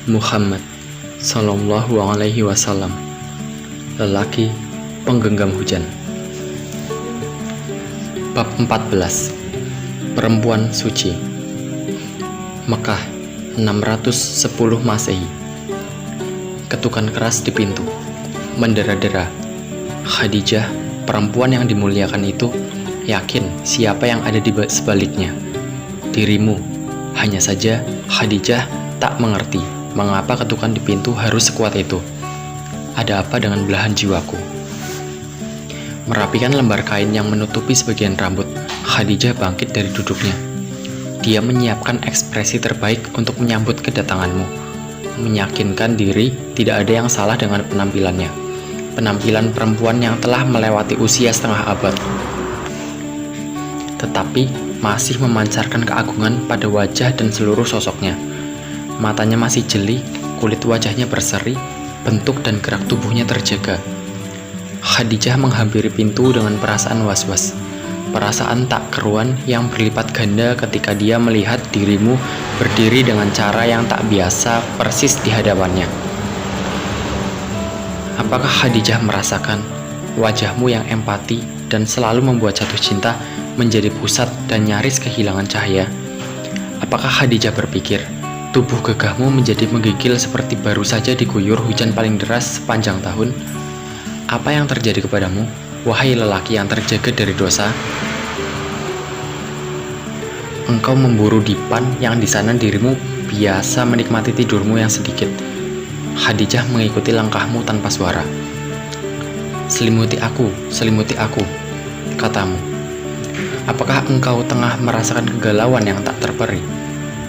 Muhammad Sallallahu Alaihi Wasallam, lelaki penggenggam hujan. Bab 14. Perempuan suci. Mekah 610 Masehi. Ketukan keras di pintu, mendera-dera. Khadijah, perempuan yang dimuliakan itu, yakin siapa yang ada di sebaliknya. Dirimu. Hanya saja Khadijah tak mengerti mengapa ketukan di pintu harus sekuat itu. Ada apa dengan belahan jiwaku? Merapikan lembar kain yang menutupi sebagian rambut, Khadijah bangkit dari duduknya. Dia menyiapkan ekspresi terbaik untuk menyambut kedatanganmu. Meyakinkan diri tidak ada yang salah dengan penampilannya. Penampilan perempuan yang telah melewati usia setengah abad, tetapi masih memancarkan keagungan pada wajah dan seluruh sosoknya. Matanya masih jeli, kulit wajahnya berseri, bentuk dan gerak tubuhnya terjaga. Khadijah menghampiri pintu dengan perasaan was-was. Perasaan tak keruan yang berlipat ganda ketika dia melihat dirimu berdiri dengan cara yang tak biasa persis di hadapannya. Apakah Khadijah merasakan wajahmu yang empati dan selalu membuat jatuh cinta menjadi pusat dan nyaris kehilangan cahaya? Apakah Khadijah berpikir tubuh gegahmu menjadi menggigil seperti baru saja diguyur hujan paling deras sepanjang tahun? Apa yang terjadi kepadamu, wahai lelaki yang terjaga dari dosa? Engkau memburu dipan yang di sana dirimu biasa menikmati tidurmu yang sedikit. Khadijah mengikuti langkahmu tanpa suara. Selimuti aku, katamu. Apakah engkau tengah merasakan kegalauan yang tak terperi?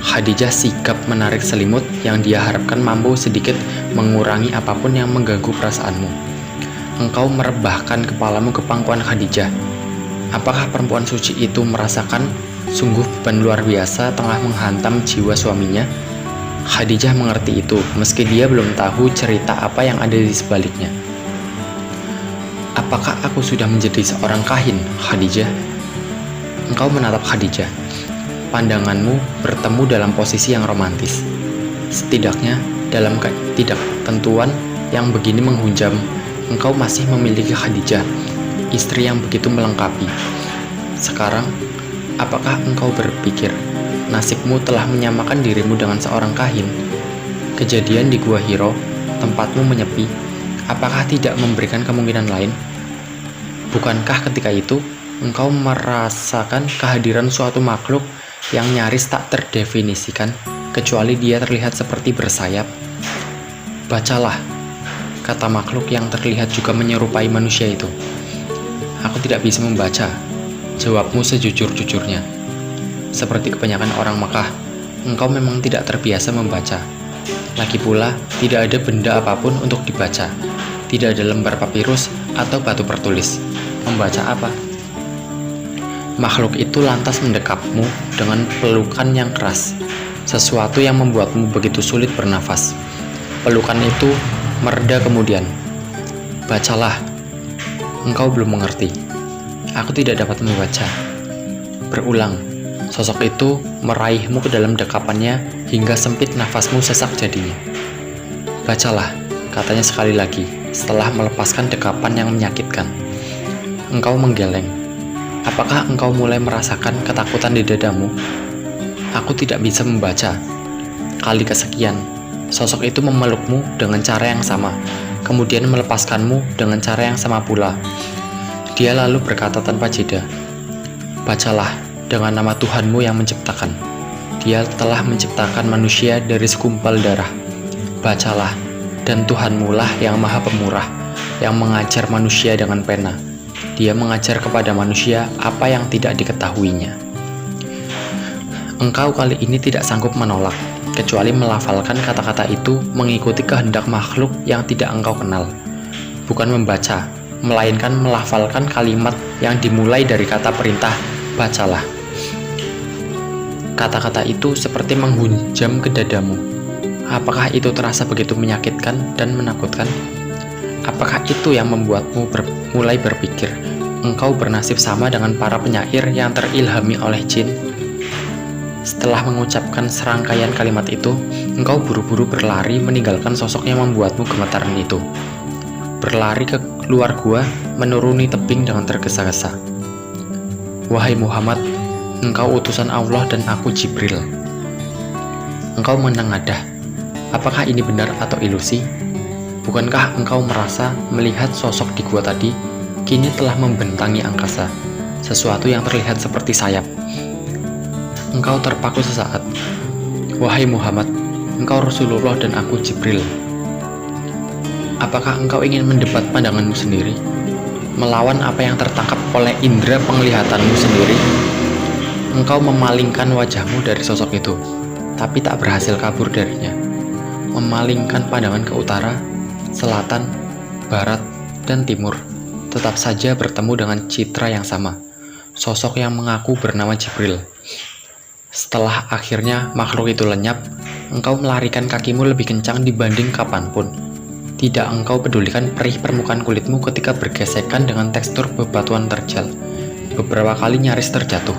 Khadijah sigap menarik selimut yang dia harapkan mampu sedikit mengurangi apapun yang mengganggu perasaanmu. Engkau merebahkan kepalamu ke pangkuan Khadijah. Apakah perempuan suci itu merasakan sungguh beban luar biasa tengah menghantam jiwa suaminya? Khadijah mengerti itu, meski dia belum tahu cerita apa yang ada di sebaliknya. Apakah aku sudah menjadi seorang kahin, Khadijah? Engkau menatap Khadijah. Pandanganmu bertemu dalam posisi yang romantis. Setidaknya dalam ketidaktentuan yang begini menghunjam, engkau masih memiliki Khadijah, istri yang begitu melengkapi. Sekarang, apakah engkau berpikir nasibmu telah menyamakan dirimu dengan seorang kahin? Kejadian di Gua Hiro, tempatmu menyepi, apakah tidak memberikan kemungkinan lain? Bukankah ketika itu engkau merasakan kehadiran suatu makhluk yang nyaris tak terdefinisikan, kecuali dia terlihat seperti bersayap? Bacalah, kata makhluk yang terlihat juga menyerupai manusia itu. Aku tidak bisa membaca, jawabmu sejujur-jujurnya. Seperti kebanyakan orang Mekah, engkau memang tidak terbiasa membaca. Lagi pula, tidak ada benda apapun untuk dibaca. Tidak ada lembar papirus atau batu pertulis. Membaca apa? Makhluk itu lantas mendekapmu dengan pelukan yang keras, sesuatu yang membuatmu begitu sulit bernafas. Pelukan itu mereda kemudian. Bacalah, engkau belum mengerti. Aku tidak dapat membaca. Berulang, sosok itu meraihmu ke dalam dekapannya hingga sempit nafasmu sesak jadinya. Bacalah, katanya sekali lagi setelah melepaskan dekapan yang menyakitkan. Engkau menggeleng. Apakah engkau mulai merasakan ketakutan di dadamu? Aku tidak bisa membaca. Kali kesekian, sosok itu memelukmu dengan cara yang sama, kemudian melepaskanmu dengan cara yang sama pula. Dia lalu berkata tanpa jeda, bacalah dengan nama Tuhanmu yang menciptakan. Dia telah menciptakan manusia dari segumpal darah. Bacalah, dan Tuhanmu lah yang maha pemurah, yang mengajar manusia dengan pena. Dia mengajar kepada manusia apa yang tidak diketahuinya. Engkau kali ini tidak sanggup menolak, kecuali melafalkan kata-kata itu mengikuti kehendak makhluk yang tidak engkau kenal. Bukan membaca, melainkan melafalkan kalimat yang dimulai dari kata perintah, bacalah. Kata-kata itu seperti menghunjam ke dadamu. Apakah itu terasa begitu menyakitkan dan menakutkan? Apakah itu yang membuatmu mulai berpikir engkau bernasib sama dengan para penyair yang terilhami oleh jin? Setelah mengucapkan serangkaian kalimat itu, engkau buru-buru berlari meninggalkan sosok yang membuatmu gemetaran itu. Berlari ke luar gua, menuruni tebing dengan tergesa-gesa. Wahai Muhammad, engkau utusan Allah dan aku Jibril. Engkau menengadah. Apakah ini benar atau ilusi? Bukankah engkau merasa melihat sosok di gua tadi kini telah membentangi angkasa, sesuatu yang terlihat seperti sayap? Engkau terpaku sesaat. Wahai Muhammad, engkau Rasulullah dan aku Jibril. Apakah engkau ingin mendebat pandanganmu sendiri, melawan apa yang tertangkap oleh indera penglihatanmu sendiri? Engkau memalingkan wajahmu dari sosok itu, tapi tak berhasil kabur darinya. Memalingkan pandangan ke utara, selatan, barat, dan timur, tetap saja bertemu dengan citra yang sama, sosok yang mengaku bernama Jibril. Setelah akhirnya makhluk itu lenyap, engkau melarikan kakimu lebih kencang dibanding kapanpun. Tidak engkau pedulikan perih permukaan kulitmu ketika bergesekan dengan tekstur bebatuan terjal. Beberapa kali nyaris terjatuh.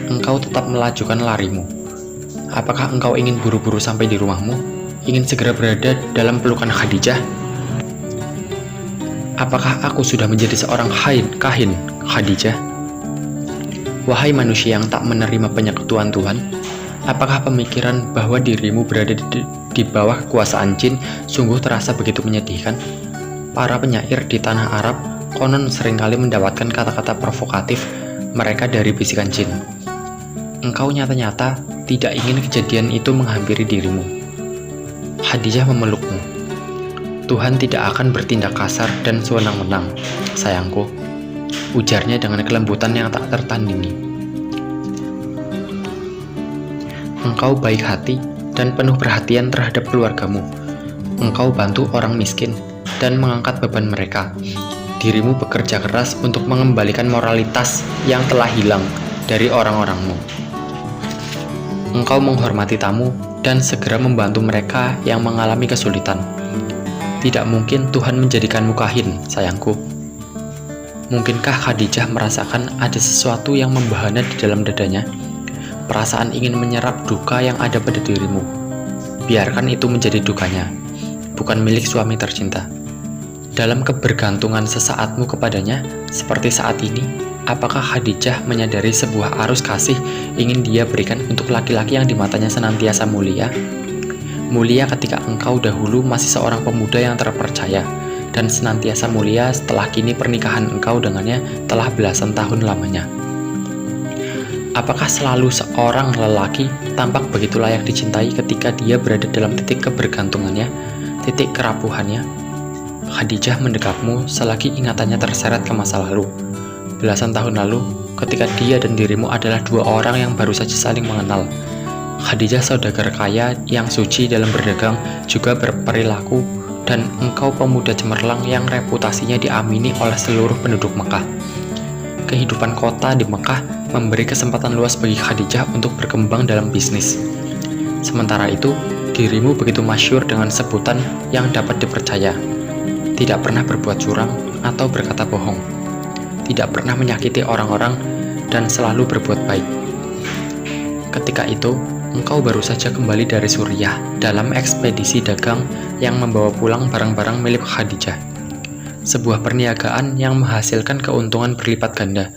Engkau tetap melajukan larimu. Apakah engkau ingin buru-buru sampai di rumahmu? Ingin segera berada dalam pelukan Khadijah? Apakah aku sudah menjadi seorang kahin Khadijah? Wahai manusia yang tak menerima penyekutuan Tuhan, apakah pemikiran bahwa dirimu berada di bawah kekuasaan jin sungguh terasa begitu menyedihkan? Para penyair di tanah Arab konon seringkali mendapatkan kata-kata provokatif mereka dari bisikan jin. Engkau nyata-nyata tidak ingin kejadian itu menghampiri dirimu. Khadijah memelukmu. Tuhan tidak akan bertindak kasar dan sewenang-wenang, sayangku, ujarnya dengan kelembutan yang tak tertandingi. Engkau baik hati dan penuh perhatian terhadap keluargamu. Engkau bantu orang miskin dan mengangkat beban mereka. Dirimu bekerja keras untuk mengembalikan moralitas yang telah hilang dari orang-orangmu. Engkau menghormati tamu dan segera membantu mereka yang mengalami kesulitan. Tidak mungkin Tuhan menjadikanmu kahin, sayangku. Mungkinkah Khadijah merasakan ada sesuatu yang membahana di dalam dadanya? Perasaan ingin menyerap duka yang ada pada dirimu. Biarkan itu menjadi dukanya, bukan milik suami tercinta. Dalam kebergantungan sesaatmu kepadanya, seperti saat ini, apakah Khadijah menyadari sebuah arus kasih ingin dia berikan untuk laki-laki yang di matanya senantiasa mulia? Mulia ketika engkau dahulu masih seorang pemuda yang terpercaya, dan senantiasa mulia setelah kini pernikahan engkau dengannya telah belasan tahun lamanya. Apakah selalu seorang lelaki tampak begitu layak dicintai ketika dia berada dalam titik kebergantungannya, titik kerapuhannya? Khadijah mendekapmu selagi ingatannya terseret ke masa lalu. Belasan tahun lalu, ketika dia dan dirimu adalah dua orang yang baru saja saling mengenal. Khadijah saudagar kaya yang suci dalam berdagang juga berperilaku, dan engkau pemuda cemerlang yang reputasinya diamini oleh seluruh penduduk Mekah. Kehidupan kota di Mekah memberi kesempatan luas bagi Khadijah untuk berkembang dalam bisnis. Sementara itu, dirimu begitu masyhur dengan sebutan yang dapat dipercaya. Tidak pernah berbuat curang atau berkata bohong. Tidak pernah menyakiti orang-orang dan selalu berbuat baik. Ketika itu, engkau baru saja kembali dari Suriah dalam ekspedisi dagang yang membawa pulang barang-barang milik Khadijah. Sebuah perniagaan yang menghasilkan keuntungan berlipat ganda.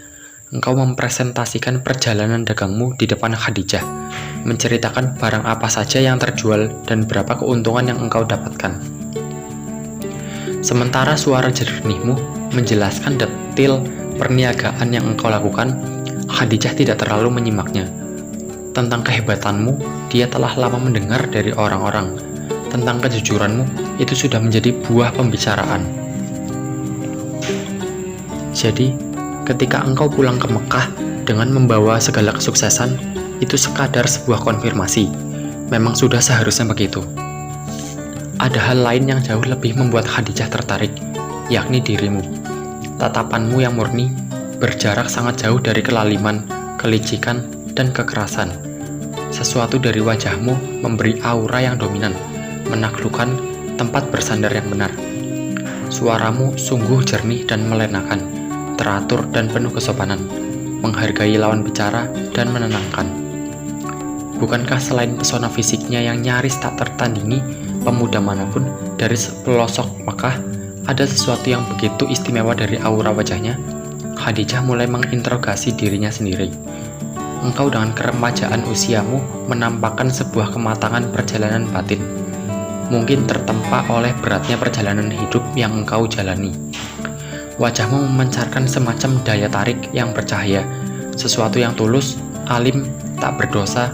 Engkau mempresentasikan perjalanan dagangmu di depan Khadijah, menceritakan barang apa saja yang terjual dan berapa keuntungan yang engkau dapatkan. Sementara suara jernihmu menjelaskan detail perniagaan yang engkau lakukan, Khadijah tidak terlalu menyimaknya. Tentang kehebatanmu, dia telah lama mendengar dari orang-orang. Tentang kejujuranmu, itu sudah menjadi buah pembicaraan. Jadi, ketika engkau pulang ke Mekah dengan membawa segala kesuksesan, itu sekadar sebuah konfirmasi. Memang sudah seharusnya begitu. Ada hal lain yang jauh lebih membuat Khadijah tertarik, yakni dirimu. Tatapanmu yang murni, berjarak sangat jauh dari kelaliman, kelicikan, dan kekerasan. Sesuatu dari wajahmu memberi aura yang dominan, menaklukkan tempat bersandar yang benar. Suaramu sungguh jernih dan melenakan, teratur dan penuh kesopanan, menghargai lawan bicara dan menenangkan. Bukankah selain pesona fisiknya yang nyaris tak tertandingi, pemuda manapun dari pelosok Mekah, ada sesuatu yang begitu istimewa dari aura wajahnya? Khadijah mulai menginterogasi dirinya sendiri. Engkau dengan keremajaan usiamu menampakkan sebuah kematangan perjalanan batin. Mungkin tertempa oleh beratnya perjalanan hidup yang engkau jalani. Wajahmu memancarkan semacam daya tarik yang bercahaya, sesuatu yang tulus, alim, tak berdosa,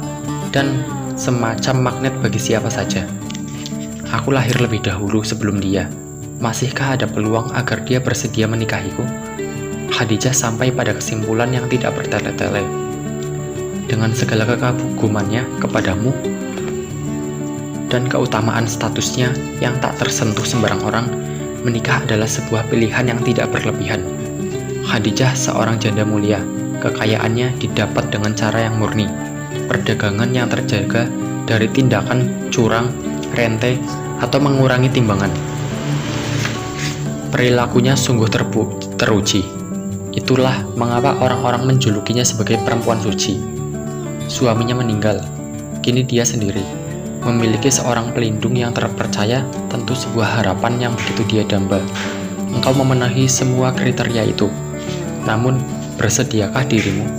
dan semacam magnet bagi siapa saja. Aku lahir lebih dahulu sebelum dia. Masihkah ada peluang agar dia bersedia menikahiku? Khadijah sampai pada kesimpulan yang tidak bertele-tele. Dengan segala kekagumannya kepadamu dan keutamaan statusnya yang tak tersentuh sembarang orang, menikah adalah sebuah pilihan yang tidak berlebihan. Khadijah seorang janda mulia, kekayaannya didapat dengan cara yang murni, perdagangan yang terjaga dari tindakan curang, rente, atau mengurangi timbangan. Perilakunya sungguh teruji. Itulah mengapa orang-orang menjulukinya sebagai perempuan suci. Suaminya meninggal, kini dia sendiri. Memiliki seorang pelindung yang terpercaya tentu sebuah harapan yang begitu dia damba. Engkau memenuhi semua kriteria itu. Namun, bersediakah dirimu?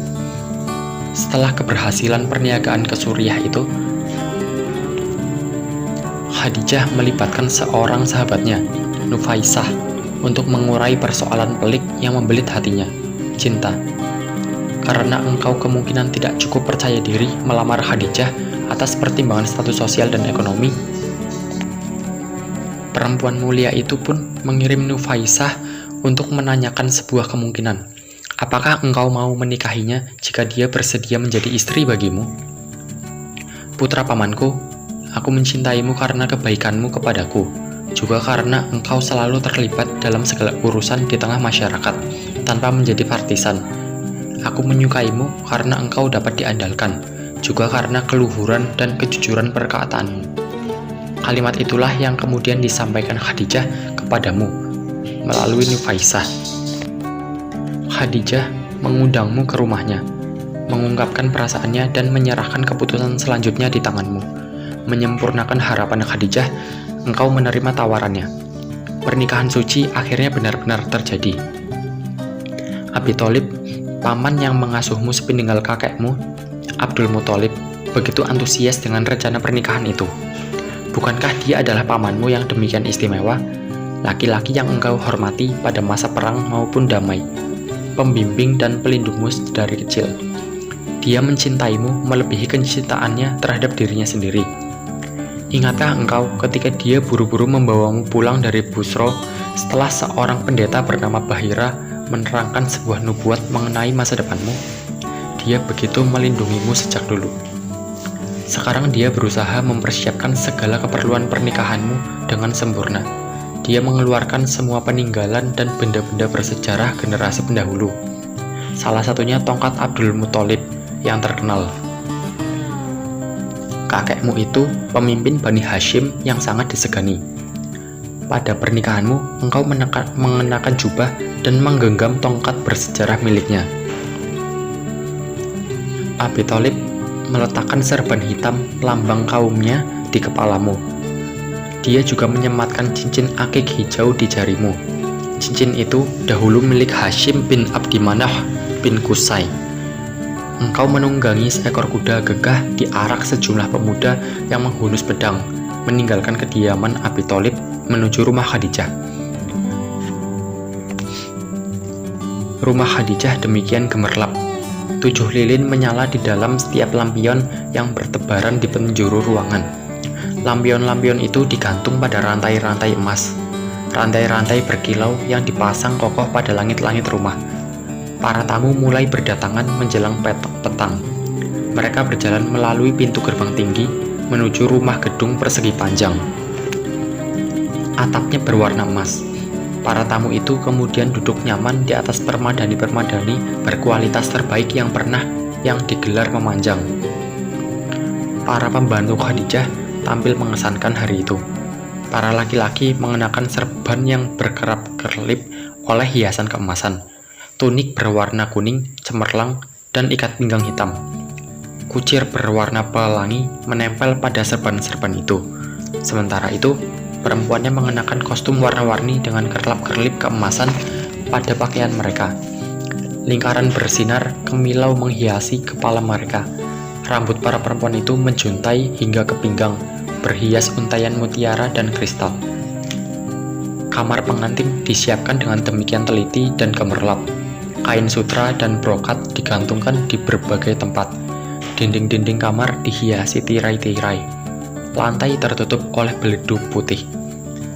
Setelah keberhasilan perniagaan ke Suriah itu, Khadijah melibatkan seorang sahabatnya, Nufaisah, untuk mengurai persoalan pelik yang membelit hatinya, cinta. Karena engkau kemungkinan tidak cukup percaya diri melamar Khadijah atas pertimbangan status sosial dan ekonomi, perempuan mulia itu pun mengirim Nufaisah untuk menanyakan sebuah kemungkinan. Apakah engkau mau menikahinya jika dia bersedia menjadi istri bagimu? Putra pamanku, aku mencintaimu karena kebaikanmu kepadaku, juga karena engkau selalu terlibat dalam segala urusan di tengah masyarakat, tanpa menjadi partisan. Aku menyukaimu karena engkau dapat diandalkan, juga karena keluhuran dan kejujuran perkataanmu. Kalimat itulah yang kemudian disampaikan Khadijah kepadamu melalui Nufaisah. Khadijah mengundangmu ke rumahnya, mengungkapkan perasaannya dan menyerahkan keputusan selanjutnya di tanganmu. Menyempurnakan harapan Khadijah, engkau menerima tawarannya. Pernikahan suci akhirnya benar-benar terjadi. Abi Tholib, paman yang mengasuhmu sepeninggal kakekmu, Abdul Muthalib, begitu antusias dengan rencana pernikahan itu. Bukankah dia adalah pamanmu yang demikian istimewa, laki-laki yang engkau hormati pada masa perang maupun damai, pembimbing dan pelindungmu dari kecil? Dia mencintaimu melebihi kecintaannya terhadap dirinya sendiri. Ingatkah engkau ketika dia buru-buru membawamu pulang dari Busro setelah seorang pendeta bernama Bahira menerangkan sebuah nubuat mengenai masa depanmu? Dia begitu melindungimu sejak dulu. Sekarang dia berusaha mempersiapkan segala keperluan pernikahanmu dengan sempurna. Dia mengeluarkan semua peninggalan dan benda-benda bersejarah generasi pendahulu. Salah satunya tongkat Abdul Muthalib yang terkenal. Kakekmu itu pemimpin Bani Hashim yang sangat disegani. Pada pernikahanmu, engkau mengenakan jubah dan menggenggam tongkat bersejarah miliknya. Abi Tholib meletakkan serban hitam lambang kaumnya di kepalamu. Dia juga menyematkan cincin akik hijau di jarimu. Cincin itu dahulu milik Hashim bin Abdi Manaf bin Qusay. Engkau menunggangi seekor kuda gegah diarak sejumlah pemuda yang menghunus pedang, meninggalkan kediaman Abi Tholib menuju rumah Khadijah. Rumah Khadijah demikian gemerlap. 7 lilin menyala di dalam setiap lampion yang bertebaran di penjuru ruangan. Lampion-lampion itu digantung pada rantai-rantai emas. Rantai-rantai berkilau yang dipasang kokoh pada langit-langit rumah. Para tamu mulai berdatangan menjelang petang. Mereka berjalan melalui pintu gerbang tinggi menuju rumah gedung persegi panjang. Atapnya berwarna emas. Para tamu itu kemudian duduk nyaman di atas permadani-permadani berkualitas terbaik yang digelar memanjang. Para pembantu Khadijah tampil mengesankan hari itu. Para laki-laki mengenakan serban yang berkerap-kerlip oleh hiasan keemasan, tunik berwarna kuning cemerlang, dan ikat pinggang hitam. kucir berwarna pelangi menempel pada serban-serban itu. Sementara itu, perempuannya mengenakan kostum warna-warni dengan kerlap-kerlip keemasan pada pakaian mereka. Lingkaran bersinar kemilau menghiasi kepala mereka. Rambut para perempuan itu menjuntai hingga ke pinggang, berhias untaian mutiara dan kristal. Kamar pengantin disiapkan dengan demikian teliti dan gemerlap. Kain sutra dan brokat digantungkan di berbagai tempat. Dinding-dinding kamar dihiasi tirai-tirai. Lantai tertutup oleh beleduk putih.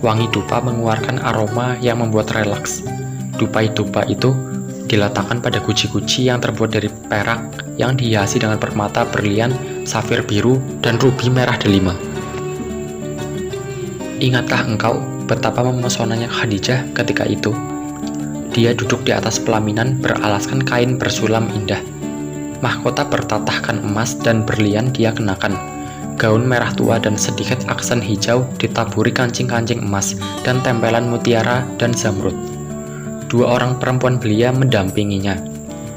Wangi dupa mengeluarkan aroma yang membuat relaks. Dupa itu diletakkan pada guci-guci yang terbuat dari perak yang dihiasi dengan permata berlian, safir biru, dan rubi merah delima. Ingatkah engkau betapa memesonanya Khadijah ketika itu? Dia duduk di atas pelaminan beralaskan kain bersulam indah. Mahkota bertatahkan emas dan berlian dia kenakan. Gaun merah tua dan sedikit aksen hijau ditaburi kancing-kancing emas dan tempelan mutiara dan zamrud. Dua orang perempuan belia mendampinginya.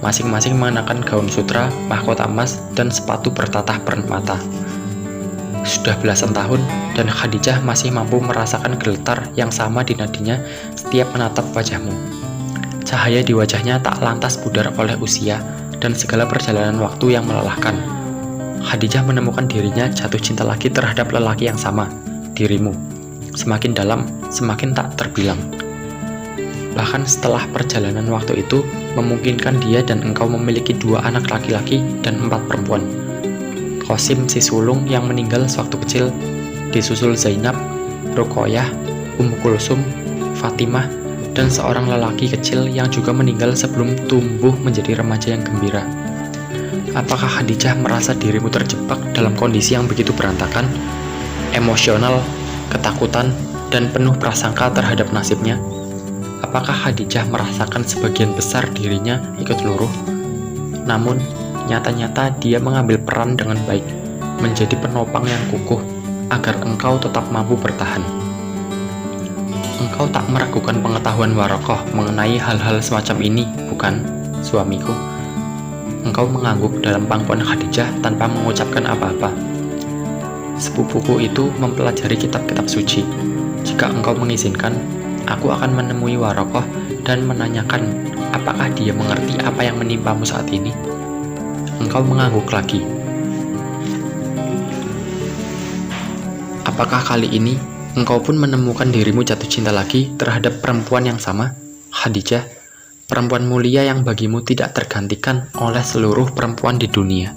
Masing-masing mengenakan gaun sutra, mahkota emas, dan sepatu bertatah permata. Sudah belasan tahun, dan Khadijah masih mampu merasakan geletar yang sama di nadinya setiap menatap wajahmu. Cahaya di wajahnya tak lantas pudar oleh usia dan segala perjalanan waktu yang melelahkan. Khadijah menemukan dirinya jatuh cinta lagi terhadap lelaki yang sama, dirimu. Semakin dalam, semakin tak terbilang. Bahkan setelah perjalanan waktu itu, memungkinkan dia dan engkau memiliki 2 anak laki-laki dan 4 perempuan. Qasim si sulung yang meninggal sewaktu kecil, disusul Zainab, Ruqayyah, Kulsum, Fatimah, dan seorang lelaki kecil yang juga meninggal sebelum tumbuh menjadi remaja yang gembira. Apakah Khadijah merasa dirimu terjebak dalam kondisi yang begitu berantakan, emosional, ketakutan, dan penuh prasangka terhadap nasibnya? Apakah Khadijah merasakan sebagian besar dirinya ikut luruh? Namun, nyata-nyata dia mengambil peran dengan baik, menjadi penopang yang kukuh, agar engkau tetap mampu bertahan. Engkau tak meragukan pengetahuan Warokoh mengenai hal-hal semacam ini, bukan, suamiku? Engkau mengangguk dalam pangkuan Khadijah tanpa mengucapkan apa-apa. Sepupuku itu mempelajari kitab-kitab suci. Jika engkau mengizinkan, aku akan menemui Warokoh dan menanyakan apakah dia mengerti apa yang menimpamu saat ini. Engkau mengangguk lagi. Apakah kali ini engkau pun menemukan dirimu jatuh cinta lagi terhadap perempuan yang sama, Khadijah, perempuan mulia yang bagimu tidak tergantikan oleh seluruh perempuan di dunia?